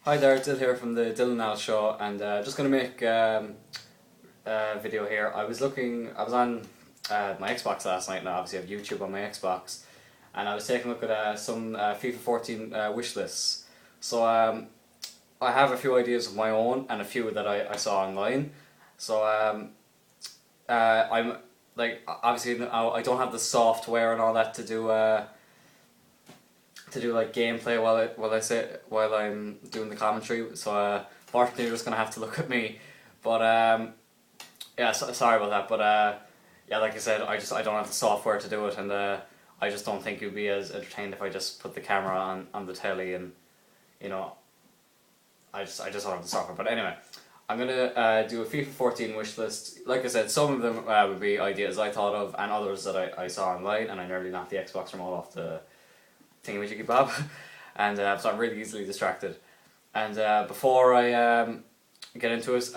Hi there, Dill here from the Dylan Al Show, and just gonna make a video here. I was on my Xbox last night, and I obviously have YouTube on my Xbox, and I was taking a look at some FIFA 14 wish lists. So I have a few ideas of my own, and a few that I saw online. So I'm like obviously I don't have the software and all that to do like gameplay while I'm doing the commentary. So fortunately, you're just gonna have to look at me. But yeah, sorry about that. But yeah, like I said, I don't have the software to do it, and I just don't think you'd be as entertained if I just put the camera on the telly and you know I just don't have the software. But anyway, I'm gonna do a FIFA 14 wish list. Like I said, some of them would be ideas I thought of, and others that I saw online, and I nearly knocked the Xbox remote off the thingamajiggy bob, and so I'm really easily distracted. And before I get into it,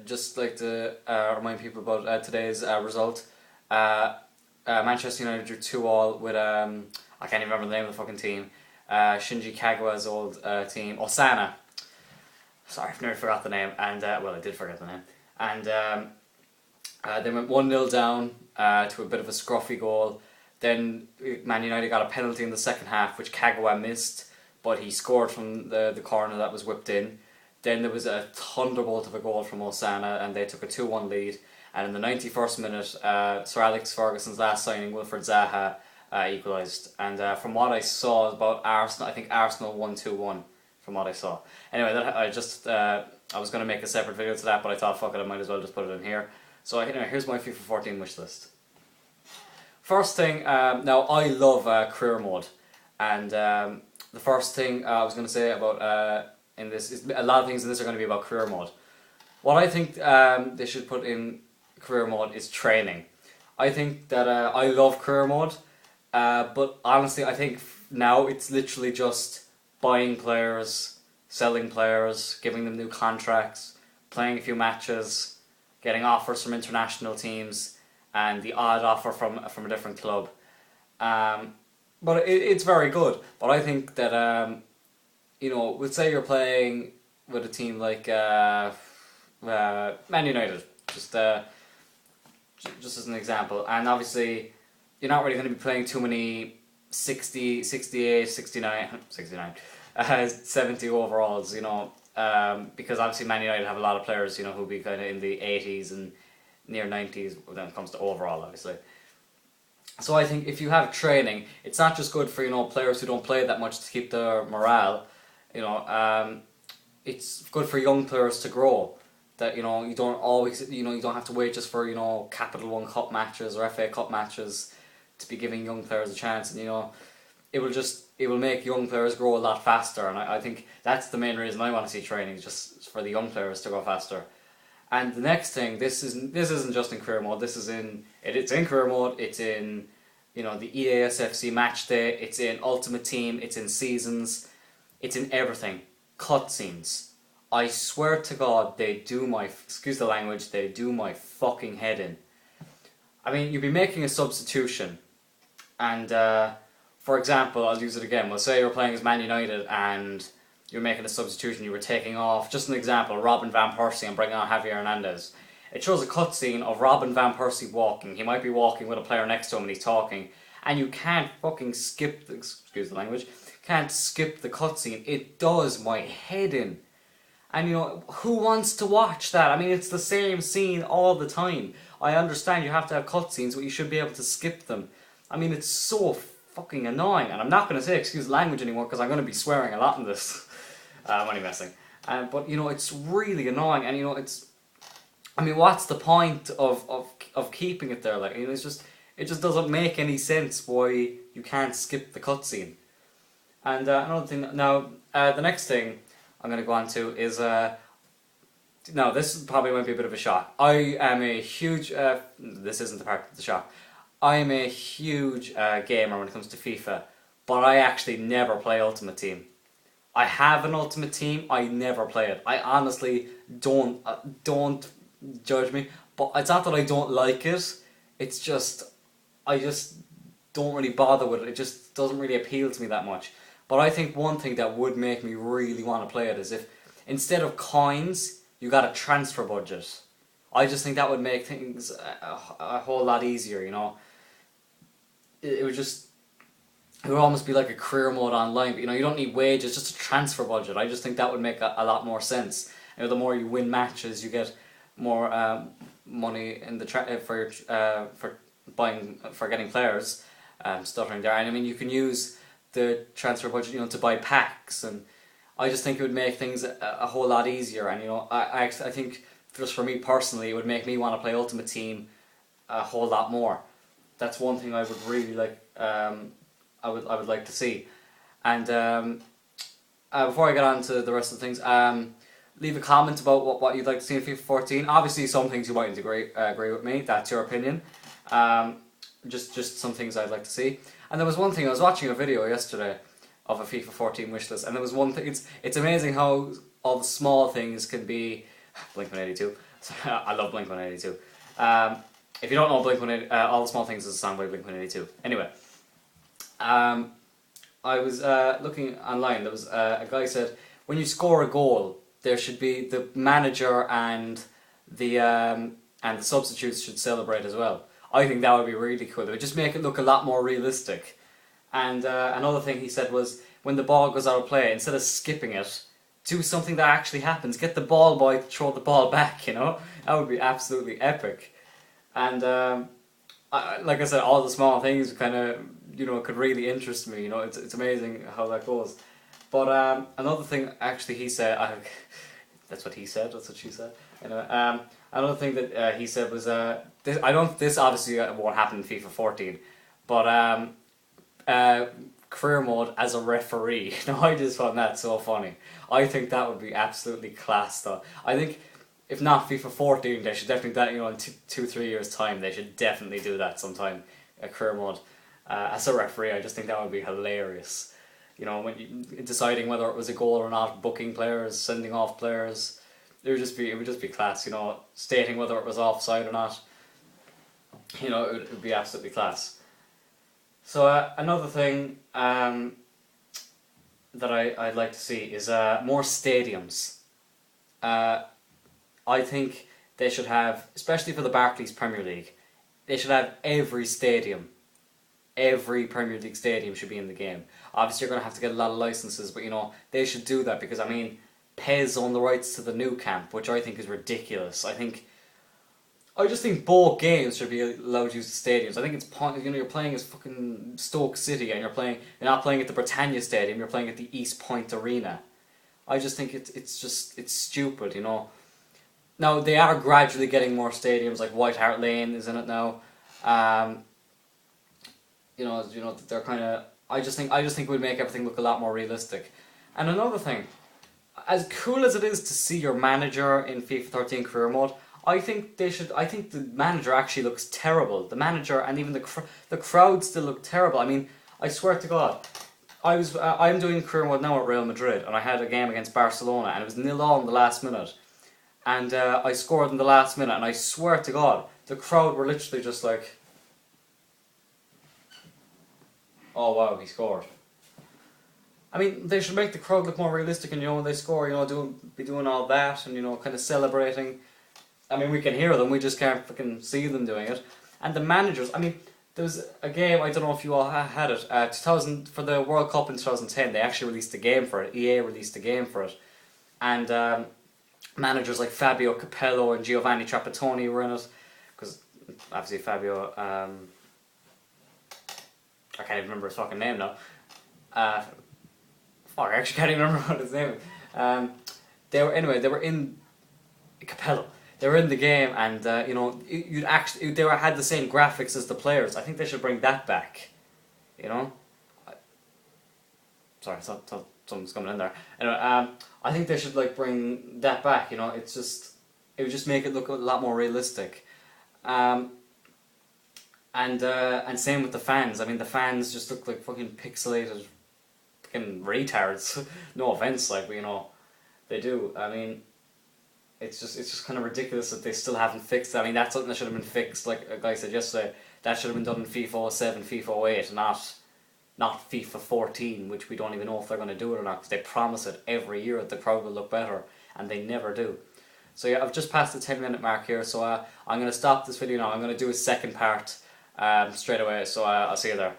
just like to remind people about today's result. Manchester United drew 2-2 with I can't even remember the name of the fucking team. Shinji Kagawa's old team, Osana. Sorry, I've nearly forgot the name, and well, I did forget the name. And they went 1-0 down to a bit of a scruffy goal. Then Man United got a penalty in the second half, which Kagawa missed, but he scored from the corner that was whipped in. Then there was a thunderbolt of a goal from Osana, and they took a 2-1 lead. And in the 91st minute, Sir Alex Ferguson's last signing, Wilfred Zaha, equalised. And from what I saw about Arsenal, I think Arsenal won 2-1, from what I saw. Anyway, I was going to make a separate video to that, but I thought, fuck it, I might as well just put it in here. So anyway, here's my FIFA 14 wish list. First thing, now I love career mode, and the first thing I was going to say about in this is a lot of things in this are going to be about career mode. What I think they should put in career mode is training. I think that I love career mode, but honestly I think now it's literally just buying players, selling players, giving them new contracts, playing a few matches, getting offers from international teams, and the odd offer from a different club. But it's very good. But I think that, let's say you're playing with a team like Man United, just as an example, and obviously you're not really going to be playing too many 60, 68, 69, 69, 70 overalls, because obviously Man United have a lot of players, who'll be kind of in the 80s and near 90s when it comes to overall, obviously. So I think if you have training, it's not just good for players who don't play that much to keep their morale. It's good for young players to grow. That you don't always you don't have to wait just for Capital One Cup matches or FA Cup matches to be giving young players a chance, and it will make young players grow a lot faster. And I think that's the main reason I want to see training, just for the young players to go faster. And the next thing, this isn't just in career mode. It's in career mode. It's in the EASFC match day. It's in Ultimate Team. It's in seasons. It's in everything. Cutscenes. I swear to God, excuse the language, they do my fucking head in. I mean, you'd be making a substitution, and for example, I'll use it again. Well, say you're playing as Man United and you're making a substitution, you were taking off, just an example, Robin Van Persie and bringing on Javier Hernandez. It shows a cutscene of Robin Van Persie walking. He might be walking with a player next to him and he's talking, and you can't fucking skip the, excuse the language, can't skip the cutscene. It does my head in. And who wants to watch that? I mean, it's the same scene all the time. I understand you have to have cutscenes, but you should be able to skip them. I mean, it's so fucking annoying. And I'm not going to say excuse language anymore because I'm going to be swearing a lot in this. I'm only messing. But it's really annoying. And what's the point of keeping it there? Like, it just doesn't make any sense why you can't skip the cutscene. And another thing, now, the next thing I'm going to go on to is, now this probably might be a bit of a shock. I am a huge, this isn't the part of the shock, I am a huge gamer when it comes to FIFA, but I actually never play Ultimate Team. I have an Ultimate Team, I never play it. I honestly don't judge me, but it's not that I don't like it, it's just, I just don't really bother with it. It just doesn't really appeal to me that much. But I think one thing that would make me really want to play it is if instead of coins, you got a transfer budget. I just think that would make things a whole lot easier, you know. It would just, it would almost be like a career mode online, but you know, you don't need wages, just a transfer budget. I just think that would make a lot more sense. You know, the more you win matches, you get more money in the for buying, for getting players. Stuttering there, and I mean, you can use the transfer budget, you know, to buy packs, and I just think it would make things a whole lot easier. And you know, I think just for me personally, it would make me want to play Ultimate Team a whole lot more. That's one thing I would really like. I would like to see. And before I get on to the rest of the things, leave a comment about what you'd like to see in FIFA 14. Obviously, some things you mightn't agree with me. That's your opinion. Just some things I'd like to see. And there was one thing, I was watching a video yesterday of a FIFA 14 wishlist, and there was one thing, it's amazing how all the small things can be. Blink-182. I love Blink-182. If you don't know Blink-182, All the Small Things is a song by Blink-182. Anyway, I was looking online, there was a guy said, when you score a goal, there should be the manager and the substitutes should celebrate as well. I think that would be really cool. It would just make it look a lot more realistic. And another thing he said was, when the ball goes out of play, instead of skipping it, do something that actually happens. Get the ball boy to throw the ball back, you know? That would be absolutely epic. And like I said, all the small things kind of, you know, could really interest me. You know, it's amazing how that goes. But another thing, actually, he said, that's what he said, that's what she said. Anyway, another thing that he said was, this obviously won't happen in FIFA 14, but career mode as a referee. No, I just found that so funny. I think that would be absolutely class, though. I think if not FIFA 14, they should definitely, you know, in 2-3 years' time, they should definitely do that sometime. A career mode as a referee. I just think that would be hilarious. You know, when you deciding whether it was a goal or not, booking players, sending off players. It would just be class. You know, stating whether it was offside or not. You know, it would be absolutely class. So another thing that I'd like to see is more stadiums. I think they should have, especially for the Barclays Premier League, they should have every stadium. Every Premier League stadium should be in the game. Obviously, you're going to have to get a lot of licenses, but you know, they should do that because, I mean, PES own the rights to the Nou Camp, which I think is ridiculous. I just think both games should be allowed to use the stadiums. I think it's you know, you're playing as fucking Stoke City, and you're not playing at the Britannia Stadium. You're playing at the East Point Arena. I just think it's stupid, you know. Now they are gradually getting more stadiums, like White Hart Lane is in it now. You know they're kind of. I just think it would make everything look a lot more realistic. And another thing, as cool as it is to see your manager in FIFA 13 career mode, I think the manager actually looks terrible. The manager and even the crowd still look terrible. I mean, I swear to God, I'm doing career mode now at Real Madrid, and I had a game against Barcelona, and it was 0-0 in the last minute, and I scored in the last minute, and I swear to God, the crowd were literally just like, "Oh wow, he scored." I mean, they should make the crowd look more realistic, and you know, when they score, you know, be doing all that, and you know, kind of celebrating. I mean, we can hear them, we just can't fucking see them doing it. And the managers, I mean, there was a game, I don't know if you all had it, 2000, for the World Cup in 2010, they actually released a game for it, EA released a game for it. And managers like Fabio Capello and Giovanni Trapattoni were in it, because obviously Fabio, I can't even remember his fucking name now. I actually can't even remember what his name is. They were in Capello. They were in the game, and you know, had the same graphics as the players. I think they should bring that back. You know, sorry, something's coming in there. Anyway, I think they should like bring that back. You know, it would just make it look a lot more realistic. And same with the fans. I mean, the fans just look like fucking pixelated, fucking retards. No offense, like, but you know, they do. I mean. It's just kind of ridiculous that they still haven't fixed it. I mean, that's something that should have been fixed, like a guy said yesterday. That should have been done in FIFA 07, FIFA 08, not not FIFA 14, which we don't even know if they're going to do it or not, because they promise it every year that the crowd will look better, and they never do. So yeah, I've just passed the 10-minute mark here, so I'm going to stop this video now. I'm going to do a second part straight away, so I'll see you there.